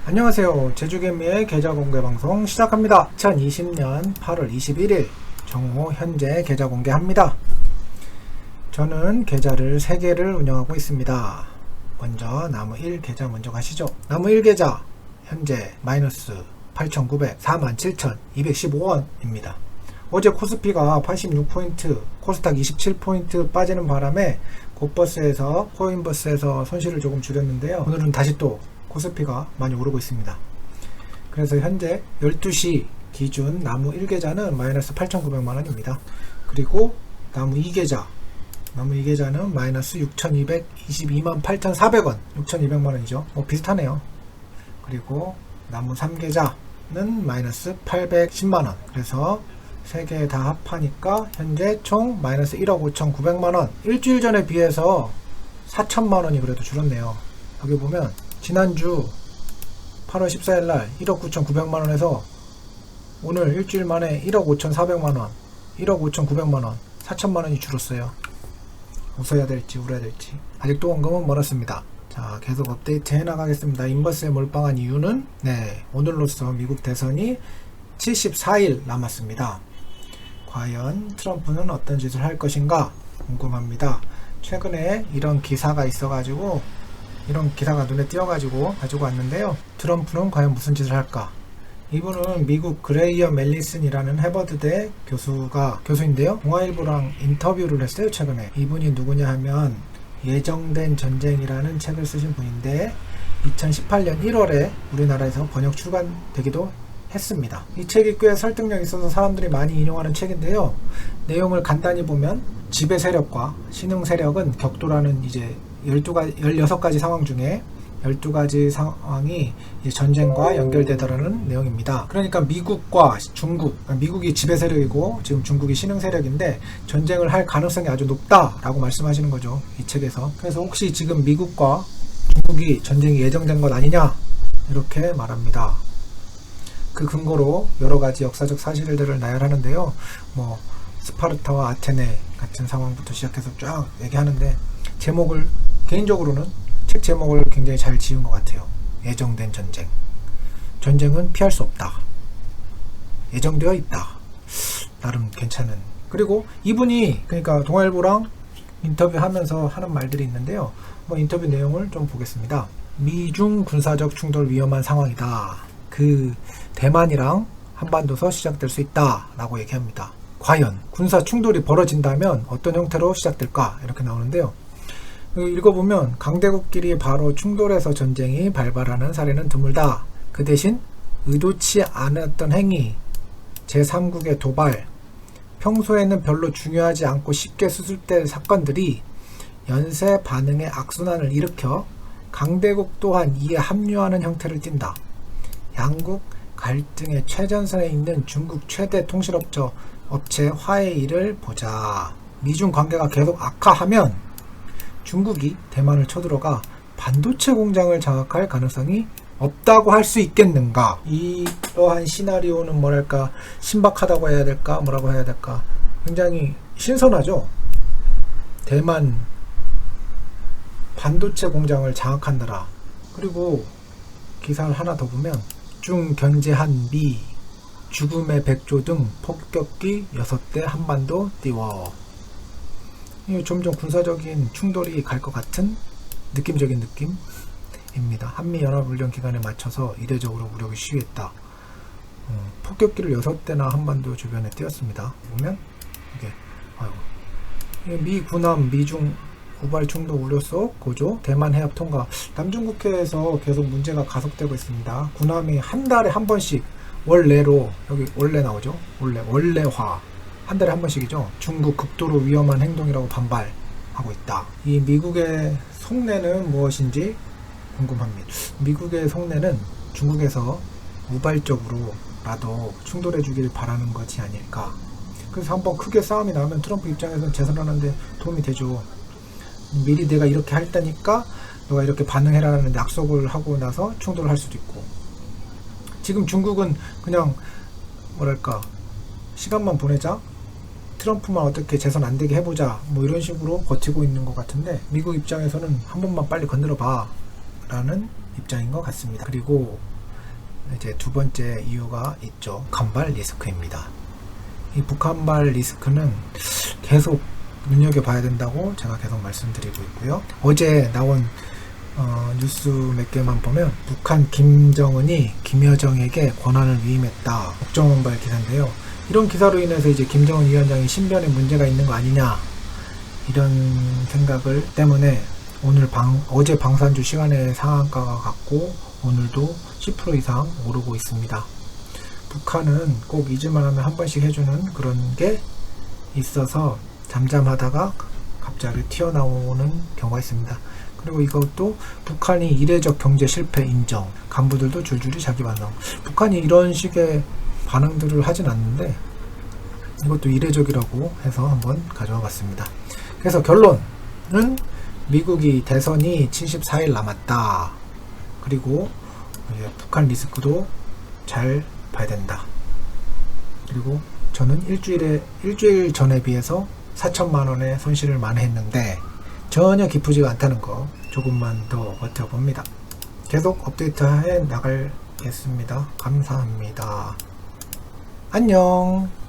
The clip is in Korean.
안녕하세요. 제주개미의 계좌 공개 방송 시작합니다. 2020년 8월 21일 정오 현재 계좌 공개합니다. 저는 계좌를 3개를 운영하고 있습니다. 먼저 나무 1 계좌 먼저 가시죠. 나무 1 계좌 현재 마이너스 8,947,215원입니다. 어제 코스피가 86포인트, 코스닥 27포인트 빠지는 바람에 곧버스에서 코인버스에서 손실을 조금 줄였는데요. 오늘은 다시 또 코스피가 많이 오르고 있습니다. 그래서 현재 12시 기준 나무 1계좌는 마이너스 8,900만원입니다. 그리고 나무 2계좌 는 마이너스 6,222만 8,400원 6,200만원이죠. 비슷하네요. 그리고 나무 3계좌는 마이너스 810만원. 그래서 3개 다 합하니까 현재 총 마이너스 1억 5,900만원. 일주일 전에 비해서 4천만원이 그래도 줄었네요. 여기 보면 지난주 8월 14일날 1억 9,900만원에서 오늘 일주일 만에 1억 5,400만원, 1억 5,900만원, 4천만원이 줄었어요. 웃어야 될지 울어야 될지. 아직도 원금은 멀었습니다. 자, 계속 업데이트 해나가겠습니다. 인버스에 몰빵한 이유는 오늘로써 미국 대선이 74일 남았습니다. 과연 트럼프는 어떤 짓을 할 것인가 궁금합니다. 최근에 이런 기사가 있어가지고 이런 기사가 눈에 띄어가지고 가지고 왔는데요. 트럼프는 과연 무슨 짓을 할까? 이분은 미국 그레이엄 멜리슨이라는 해버드대 교수인데요. 동아일보랑 인터뷰를 했어요. 최근에. 이분이 누구냐 하면 예정된 전쟁이라는 책을 쓰신 분인데 2018년 1월에 우리나라에서 번역 출간되기도 했습니다. 이 책이 꽤 설득력 있어서 사람들이 많이 인용하는 책인데요. 내용을 간단히 보면 지배 세력과 신흥 세력은 격돌하는 이제 16가지 상황 중에 12가지 상황이 전쟁과 연결되더라는 내용입니다. 그러니까 미국과 중국, 미국이 지배 세력이고 지금 중국이 신흥 세력인데 전쟁을 할 가능성이 아주 높다라고 말씀하시는 거죠. 이 책에서. 그래서 혹시 지금 미국과 중국이 전쟁이 예정된 것 아니냐 이렇게 말합니다. 그 근거로 여러가지 역사적 사실들을 나열하는데요. 스파르타와 아테네 같은 상황부터 시작해서 쫙 얘기하는데 개인적으로는 책 제목을 굉장히 잘 지은 것 같아요. 예정된 전쟁. 전쟁은 피할 수 없다. 예정되어 있다. 나름 괜찮은. 그리고 이분이 그러니까 동아일보랑 인터뷰하면서 하는 말들이 있는데요. 인터뷰 내용을 좀 보겠습니다. 미중 군사적 충돌 위험한 상황이다. 대만이랑 한반도에서 시작될 수 있다 라고 얘기합니다. 과연 군사 충돌이 벌어진다면 어떤 형태로 시작될까 이렇게 나오는데요. 읽어보면 강대국끼리 바로 충돌해서 전쟁이 발발하는 사례는 드물다. 그 대신 의도치 않았던 행위, 제3국의 도발, 평소에는 별로 중요하지 않고 쉽게 수습될 사건들이 연쇄 반응의 악순환을 일으켜 강대국 또한 이에 합류하는 형태를 띈다. 양국 갈등의 최전선에 있는 중국 최대 통신업체 화웨이를 보자. 미중 관계가 계속 악화하면 중국이 대만을 쳐들어가 반도체 공장을 장악할 가능성이 없다고 할 수 있겠는가? 이러한 시나리오는 뭐랄까 신박하다고 해야 될까? 뭐라고 해야 될까? 굉장히 신선하죠? 대만 반도체 공장을 장악한다라. 그리고 기사를 하나 더 보면 중견제한 미, 죽음의 백조 등 폭격기 6대 한반도 띄워. 점점 군사적인 충돌이 갈 것 같은 느낌적인 느낌입니다. 한미연합훈련 기간에 맞춰서 이례적으로 무력을 시위했다. 폭격기를 6대나 한반도 주변에 띄웠습니다. 보면 이게 미 군함 미중 우발 충돌 우려 속 고조 대만 해협 통과. 남중국해에서 계속 문제가 가속되고 있습니다. 군함이 한 달에 한 번씩 원래로 여기 원래 나오죠. 원래화 한 달에 한 번씩이죠. 중국 극도로 위험한 행동이라고 반발하고 있다. 이 미국의 속내는 무엇인지 궁금합니다. 미국의 속내는 중국에서 우발적으로라도 충돌해 주길 바라는 것이 아닐까. 그래서 한번 크게 싸움이 나면 트럼프 입장에서는 재선하는데 도움이 되죠. 미리 내가 이렇게 할 테니까 너가 이렇게 반응해라는 약속을 하고 나서 충돌을 할 수도 있고. 지금 중국은 그냥 시간만 보내자, 트럼프만 어떻게 재선 안 되게 해보자, 이런 식으로 버티고 있는 것 같은데, 미국 입장에서는 한 번만 빨리 건드려 봐 라는 입장인 것 같습니다. 그리고 이제 두 번째 이유가 있죠. 북한발 리스크입니다. 이 북한발 리스크는 계속 눈여겨봐야 된다고 제가 계속 말씀드리고 있고요. 어제 나온 뉴스 몇 개만 보면 북한 김정은이 김여정에게 권한을 위임했다. 국정원발 기사인데요. 이런 기사로 인해서 이제 김정은 위원장이 신변에 문제가 있는 거 아니냐 이런 생각을 때문에 어제 방산주 시간에 상한가가 갔고 오늘도 10% 이상 오르고 있습니다. 북한은 꼭 잊을만 하면 한 번씩 해주는 그런 게 있어서 잠잠하다가 갑자기 튀어나오는 경우가 있습니다. 그리고 이것도 북한이 이례적 경제 실패 인정, 간부들도 줄줄이 자기 반응. 북한이 이런 식의 반응들을 하진 않는데 이것도 이례적이라고 해서 한번 가져와 봤습니다. 그래서 결론은 미국이 대선이 74일 남았다. 그리고 북한 리스크도 잘 봐야 된다. 그리고 저는 일주일 전에 비해서 4천만 원의 손실을 만회했는데 전혀 기쁘지가 않다는 거 조금만 더 버텨봅니다. 계속 업데이트 해 나가겠습니다. 감사합니다. 안녕.